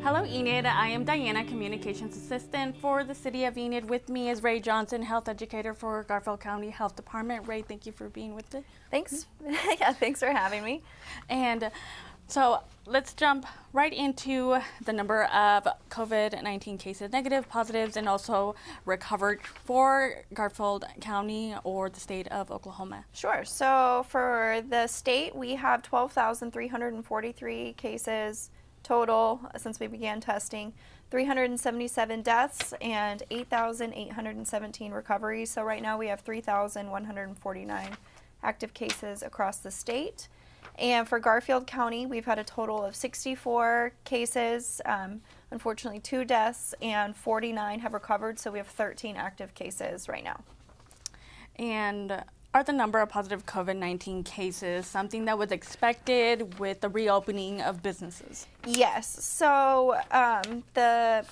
Hello, Enid. I am Diana, Communications Assistant for the City of Enid. With me is Rae Johnson, Health Educator for Garfield County Health Department. Rae, thank you for being with us. Thanks. Yeah, thanks for having me. And so let's jump right into the number of COVID-19 cases, negative, positives, and also recovered for Garfield County or the state of Oklahoma. Sure. So for the state, we have 12,343 cases total since we began testing, 377 deaths, and 8,817 recoveries. So right now we have 3,149 active cases across the state. And for Garfield County, we've had a total of 64 cases, unfortunately 2 deaths, and 49 have recovered, so we have 13 active cases right now. And are the number of positive COVID-19 cases something that was expected with the reopening of businesses? Yes. So the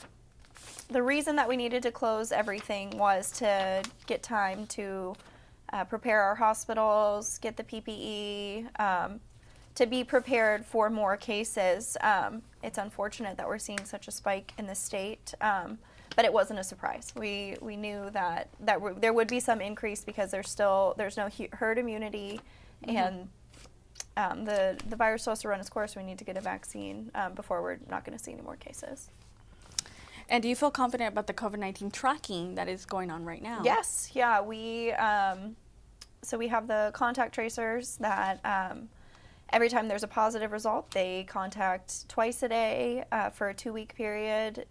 reason that we needed to close everything was to get time to prepare our hospitals, get the PPE, to be prepared for more cases. It's unfortunate that we're seeing such a spike in the state, but it wasn't a surprise. We knew that there would be some increase because there's no herd immunity, and the virus still has to run its course. We need to get a vaccine before we're not going to see any more cases. And do you feel confident about the COVID-19 tracking that is going on right now? Yes. Yeah. So we have the contact tracers that every time there's a positive result, they contact twice a day for a 2-week period.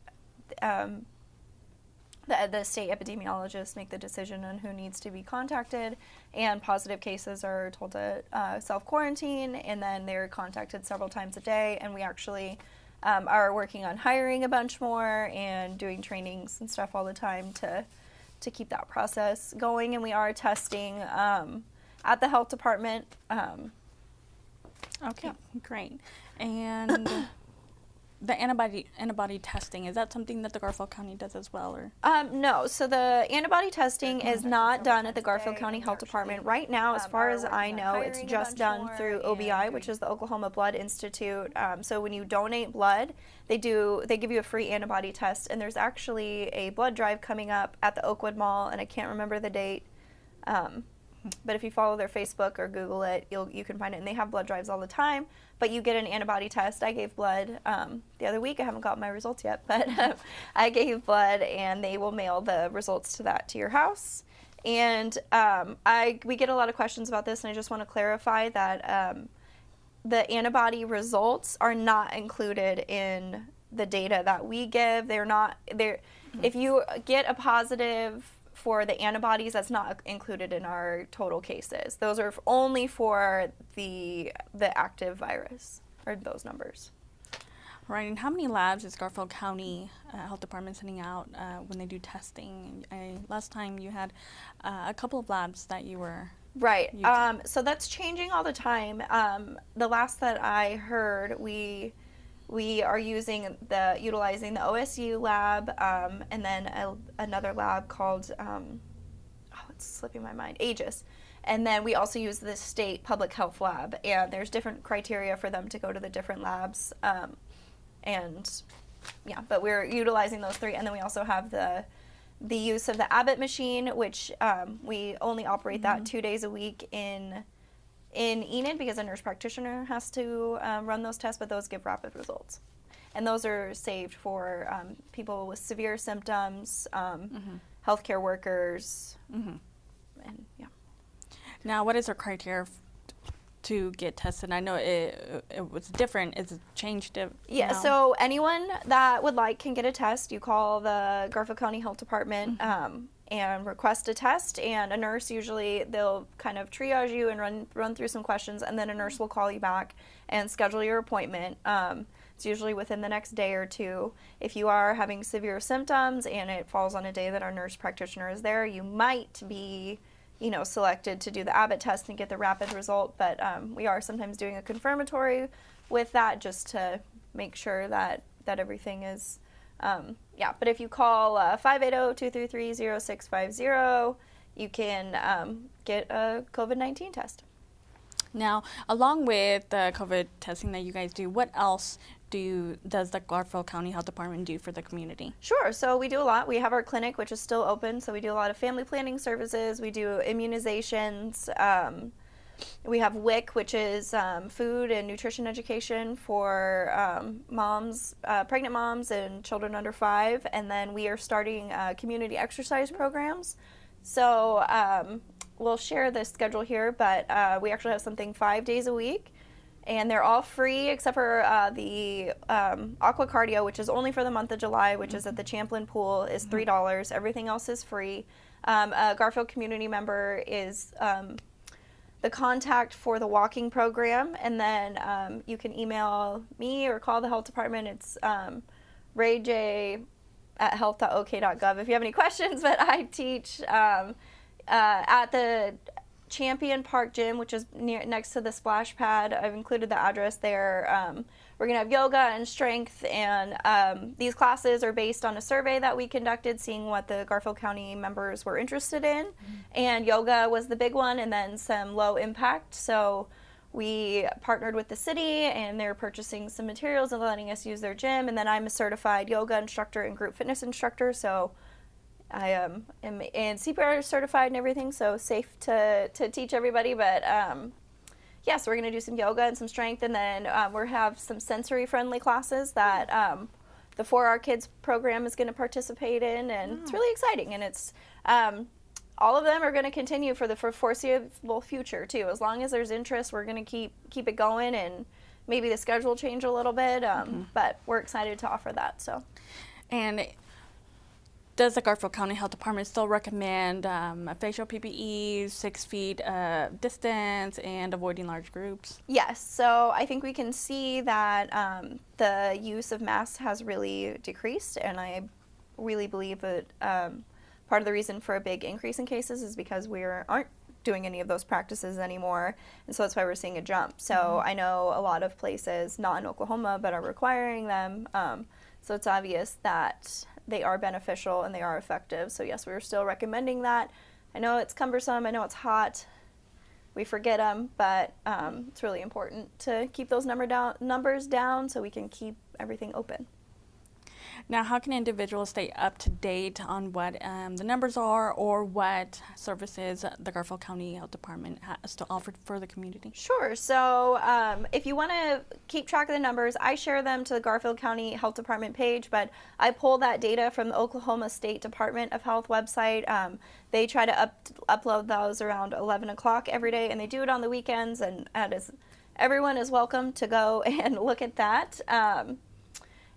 The state epidemiologists make the decision on who needs to be contacted, and positive cases are told to self-quarantine, and then they're contacted several times a day. And we actually are working on hiring a bunch more and doing trainings and stuff all the time to keep that process going. And we are testing at the health department. Okay, great. And the antibody testing, is that something that the Garfield County does as well, or? No, so the antibody testing is not done at the Garfield County Health Department. Right now, as far as I know, it's just done through OBI, which is the Oklahoma Blood Institute. So when you donate blood, they give you a free antibody test, and there's actually a blood drive coming up at the Oakwood Mall, and I can't remember the date. But if you follow their Facebook or Google it, you can find it. And they have blood drives all the time, but you get an antibody test. I gave blood the other week. I haven't got my results yet, but I gave blood, and they will mail the results to your house. And we get a lot of questions about this, and I just want to clarify that the antibody results are not included in the data that we give. They're not there. If you get a positive for the antibodies, that's not included in our total cases. Those are only for the active virus, or those numbers. Right, and how many labs is Garfield County Health Department sending out when they do testing? Last time you had a couple of labs that you were right. So that's changing all the time. The last that I heard, we are utilizing the OSU lab, and then another lab called, it's slipping my mind, Aegis. And then we also use the state public health lab, and there's different criteria for them to go to the different labs. But we're utilizing those 3. And then we also have the use of the Abbott machine, which we only operate that 2 days a week in Enid, because a nurse practitioner has to run those tests, but those give rapid results. And those are saved for people with severe symptoms, healthcare workers, and yeah. Now, what is our criteria to get tested? I know it was different. It's changed it Yeah, now. So anyone that would like can get a test. You call the Garfield County Health Department and request a test, and a nurse, usually they'll kind of triage you and run through some questions, and then a nurse will call you back and schedule your appointment. It's usually within the next day or 2. If you are having severe symptoms and it falls on a day that our nurse practitioner is there, you might be selected to do the Abbott test and get the rapid result, but we are sometimes doing a confirmatory with that just to make sure that everything is, but if you call 580-233-0650, you can get a COVID-19 test. Now, along with the COVID testing that you guys do, what else does the Garfield County Health Department do for the community? Sure. So we do a lot. We have our clinic, which is still open. So we do a lot of family planning services. We do immunizations. We have WIC, which is food and nutrition education for moms, pregnant moms and children under 5. And then we are starting community exercise programs. So we'll share the schedule here, but we actually have something 5 days a week. And they're all free except for the aqua cardio, which is only for the month of July, which is at the Champlain Pool, is $3. Everything else is free. A Garfield community member is the contact for the walking program, and then you can email me or call the health department. It's rayj@health.ok.gov if you have any questions. But I teach at the Champion Park Gym, which is next to the splash pad. I've included the address there. We're going to have yoga and strength, and these classes are based on a survey that we conducted, seeing what the Garfield County members were interested in. And yoga was the big one, and then some low impact. So we partnered with the city, and they're purchasing some materials and letting us use their gym. And then I'm a certified yoga instructor and group fitness instructor, so I am and CPR certified and everything, so safe to teach everybody. But yeah, so we're going to do some yoga and some strength, and then we'll have some sensory-friendly classes that the 4R Kids program is going to participate in, and it's really exciting. And it's all of them are going to continue for the foreseeable future too. As long as there's interest, we're going to keep it going, and maybe the schedule will change a little bit, but we're excited to offer that. So, and does the Garfield County Health Department still recommend facial PPE, 6 feet distance, and avoiding large groups? Yes. So I think we can see that the use of masks has really decreased, and I really believe that part of the reason for a big increase in cases is because we aren't doing any of those practices anymore, and so that's why we're seeing a jump. So I know a lot of places, not in Oklahoma, but are requiring them. So it's obvious that they are beneficial and they are effective. So yes, we're still recommending that. I know it's cumbersome, I know it's hot, we forget them, but it's really important to keep those numbers down so we can keep everything open. Now, how can individuals stay up to date on what the numbers are, or what services the Garfield County Health Department has to offer for the community? Sure. So if you want to keep track of the numbers, I share them to the Garfield County Health Department page, but I pull that data from the Oklahoma State Department of Health website. They try to upload those around 11 o'clock every day, and they do it on the weekends, and everyone is welcome to go and look at that.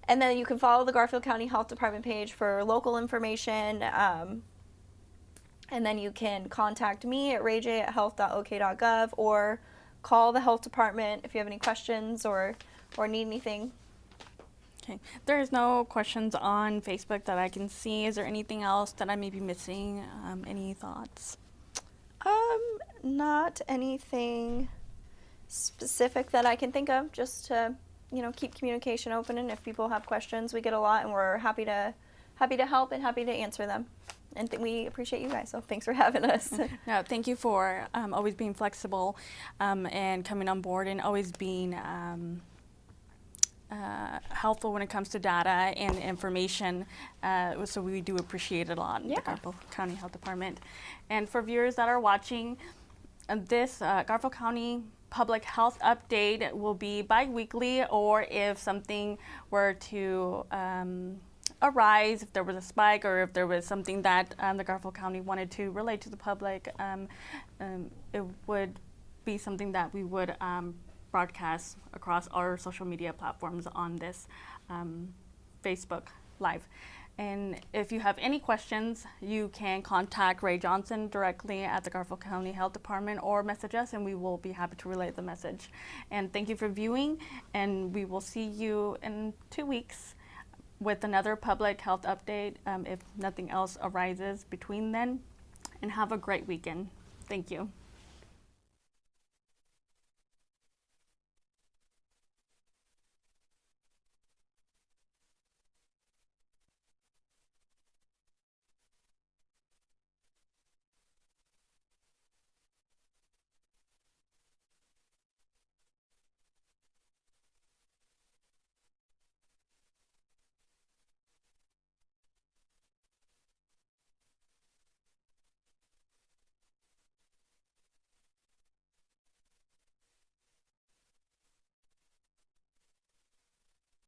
And then you can follow the Garfield County Health Department page for local information. And then you can contact me at rayj@health.ok.gov, or call the health department if you have any questions or need anything. Okay. There is no questions on Facebook that I can see. Is there anything else that I may be missing? Any thoughts? Not anything specific that I can think of, just to keep communication open, and if people have questions, we get a lot, and we're happy to help and happy to answer them. And we appreciate you guys, so thanks for having us. No, thank you for always being flexible and coming on board, and always being helpful when it comes to data and information. So we do appreciate it a lot, the Garfield County Health Department. And for viewers that are watching, this Garfield County Public Health Update will be bi-weekly, or if something were to arise, if there was a spike, or if there was something that the Garfield County wanted to relate to the public, it would be something that we would broadcast across our social media platforms on this Facebook Live. And if you have any questions, you can contact Rae Johnson directly at the Garfield County Health Department, or message us, and we will be happy to relay the message. And thank you for viewing, and we will see you in 2 weeks with another public health update, if nothing else arises between then. And have a great weekend. Thank you.